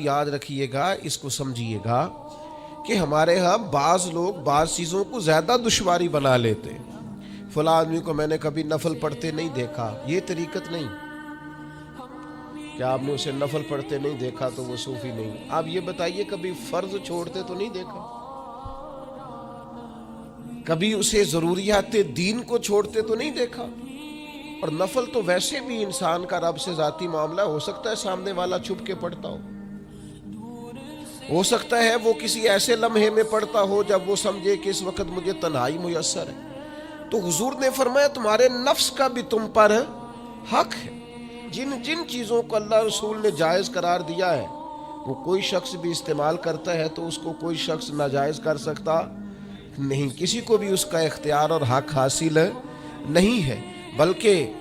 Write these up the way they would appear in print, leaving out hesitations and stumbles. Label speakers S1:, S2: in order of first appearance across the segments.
S1: یاد رکھیے گا، اس کو سمجھیے گا کہ ہمارے ہاں بعض لوگ بعض چیزوں کو زیادہ دشواری بنا لیتے ہیں۔ فلاں آدمی کو میں نے کبھی نفل پڑھتے نہیں دیکھا، یہ طریقت نہیں کہ آپ نے اسے نفل پڑھتے نہیں دیکھا تو وہ صوفی نہیں۔ آپ یہ بتائیے کبھی فرض چھوڑتے تو نہیں دیکھا، کبھی اسے ضروریات دین کو چھوڑتے تو نہیں دیکھا۔ اور نفل تو ویسے بھی انسان کا رب سے ذاتی معاملہ، ہو سکتا ہے سامنے والا چھپ کے پڑھتا ہو سکتا ہے وہ کسی ایسے لمحے میں پڑھتا ہو جب وہ سمجھے کہ اس وقت مجھے تنہائی میسر ہے۔ تو حضور نے فرمایا تمہارے نفس کا بھی تم پر حق ہے۔ جن جن چیزوں کو اللہ رسول نے جائز قرار دیا ہے وہ کوئی شخص بھی استعمال کرتا ہے تو اس کو کوئی شخص ناجائز کر سکتا نہیں، کسی کو بھی اس کا اختیار اور حق حاصل نہیں ہے۔ بلکہ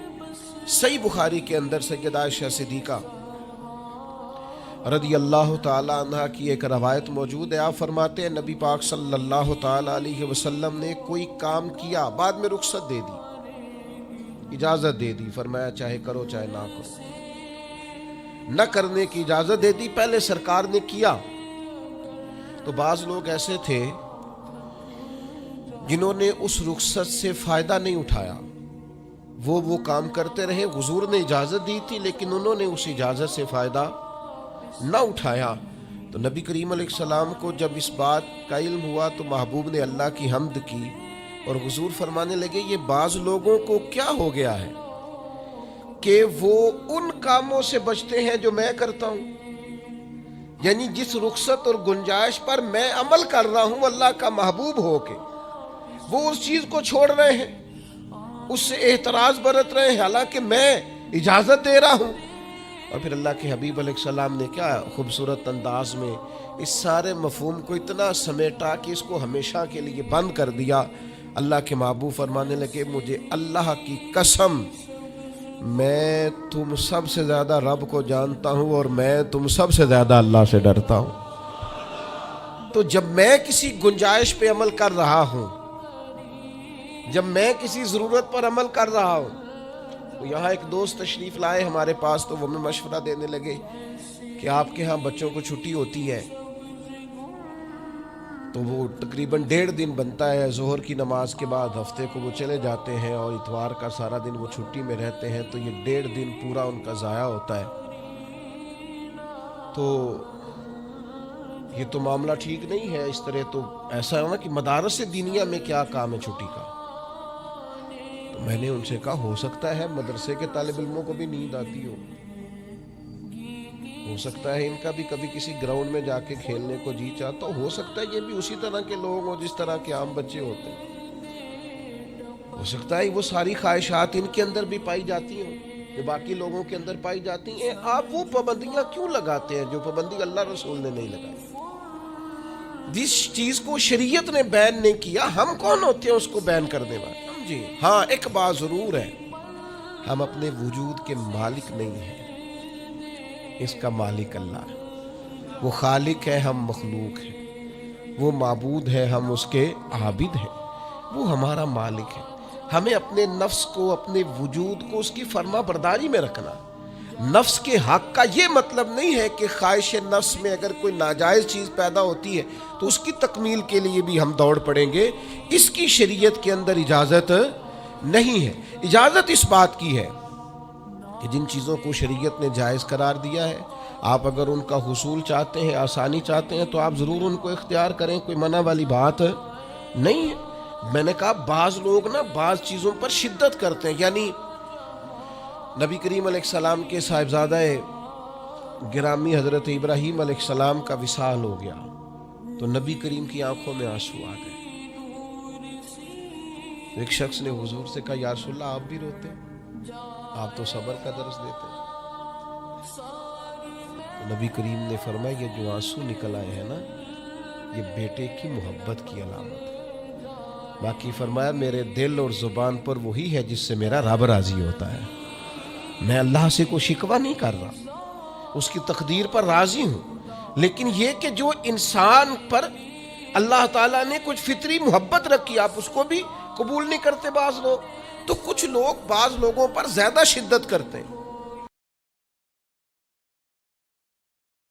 S1: صحیح بخاری کے اندر سیدہ عائشہ صدیقہ رضی اللہ تعالی عنہ کی ایک روایت موجود ہے۔ آپ فرماتے ہیں نبی پاک صلی اللہ تعالی علیہ وسلم نے کوئی کام کیا، بعد میں رخصت دے دی، اجازت دے دی، فرمایا چاہے کرو چاہے نہ کرو، نہ کرنے کی اجازت دے دی، پہلے سرکار نے کیا۔ تو بعض لوگ ایسے تھے جنہوں نے اس رخصت سے فائدہ نہیں اٹھایا، وہ کام کرتے رہے، حضور نے اجازت دی تھی لیکن انہوں نے اس اجازت سے فائدہ نہ اٹھایا۔ تو نبی کریم علیہ السلام کو جب اس بات کا علم ہوا تو محبوب نے اللہ کی حمد کی اور حضور فرمانے لگے یہ بعض لوگوں کو کیا ہو گیا ہے کہ وہ ان کاموں سے بچتے ہیں جو میں کرتا ہوں، یعنی جس رخصت اور گنجائش پر میں عمل کر رہا ہوں اللہ کا محبوب ہو کے، وہ اس چیز کو چھوڑ رہے ہیں، اس سے احتراز برت رہے ہیں حالانکہ میں اجازت دے رہا ہوں۔ اور پھر اللہ کے حبیب علیہ السلام نے کیا خوبصورت انداز میں اس سارے مفہوم کو اتنا سمیٹا کہ اس کو ہمیشہ کے لیے بند کر دیا۔ اللہ کے محبوب فرمانے لگے مجھے اللہ کی قسم میں تم سب سے زیادہ رب کو جانتا ہوں اور میں تم سب سے زیادہ اللہ سے ڈرتا ہوں۔ تو جب میں کسی گنجائش پہ عمل کر رہا ہوں، جب میں کسی ضرورت پر عمل کر رہا ہوں، یہاں ایک دوست تشریف لائے ہمارے پاس تو وہ ہمیں مشورہ دینے لگے کہ آپ کے ہاں بچوں کو چھٹی ہوتی ہے تو وہ تقریباً 1.5 دن بنتا ہے، ظہر کی نماز کے بعد ہفتے کو وہ چلے جاتے ہیں اور اتوار کا سارا دن وہ چھٹی میں رہتے ہیں، تو یہ 1.5 دن پورا ان کا ضائع ہوتا ہے۔ تو یہ تو معاملہ ٹھیک نہیں ہے، اس طرح تو ایسا ہے نا کہ مدارس دینیہ میں کیا کام ہے چھٹی کا؟ تو میں نے ان سے کہا ہو سکتا ہے مدرسے کے طالب علموں کو بھی نیند آتی ہو سکتا ہے ان کا بھی کبھی کسی گراؤنڈ میں جا کے کھیلنے کو جی چاہتا ہو سکتا ہے یہ بھی اسی طرح کے لوگ ہوں جس طرح کے عام بچے ہوتے ہیں، ہو سکتا ہے وہ ساری خواہشات ان کے اندر بھی پائی جاتی ہوں جو باقی لوگوں کے اندر پائی جاتی ہیں۔ آپ وہ پابندیاں کیوں لگاتے ہیں جو پابندی اللہ رسول نے نہیں لگائی؟ جس چیز کو شریعت نے بین نہیں کیا ہم کون ہوتے ہیں اس کو بین کرنے والے؟ جی ہاں، ایک بات ضرور ہے، ہم اپنے وجود کے مالک نہیں ہیں، اس کا مالک اللہ ہے، وہ خالق ہے ہم مخلوق ہیں، وہ معبود ہے ہم اس کے عابد ہیں، وہ ہمارا مالک ہے۔ ہمیں اپنے نفس کو، اپنے وجود کو اس کی فرما برداری میں رکھنا۔ نفس کے حق کا یہ مطلب نہیں ہے کہ خواہش نفس میں اگر کوئی ناجائز چیز پیدا ہوتی ہے تو اس کی تکمیل کے لیے بھی ہم دوڑ پڑیں گے، اس کی شریعت کے اندر اجازت نہیں ہے۔ اجازت اس بات کی ہے کہ جن چیزوں کو شریعت نے جائز قرار دیا ہے آپ اگر ان کا حصول چاہتے ہیں، آسانی چاہتے ہیں تو آپ ضرور ان کو اختیار کریں، کوئی منع والی بات نہیں ہے۔ میں نے کہا بعض لوگ نا بعض چیزوں پر شدت کرتے ہیں، یعنی نبی کریم علیہ السلام کے صاحبزادہ گرامی حضرت ابراہیم علیہ السلام کا وصال ہو گیا تو نبی کریم کی آنکھوں میں آنسو آ گئے۔ ایک شخص نے حضور سے کہا یا رسول اللہ آپ بھی روتے، آپ تو صبر کا درس دیتے۔ تو نبی کریم نے فرمایا یہ جو آنسو نکل آئے ہیں نا یہ بیٹے کی محبت کی علامت ہے، باقی فرمایا میرے دل اور زبان پر وہی ہے جس سے میرا رب راضی ہوتا ہے، میں اللہ سے کوئی شکوہ نہیں کر رہا، اس کی تقدیر پر راضی ہوں، لیکن یہ کہ جو انسان پر اللہ تعالیٰ نے کچھ فطری محبت رکھی آپ اس کو بھی قبول نہیں کرتے بعض لوگ، تو کچھ لوگ بعض لوگوں پر زیادہ شدت کرتے ہیں۔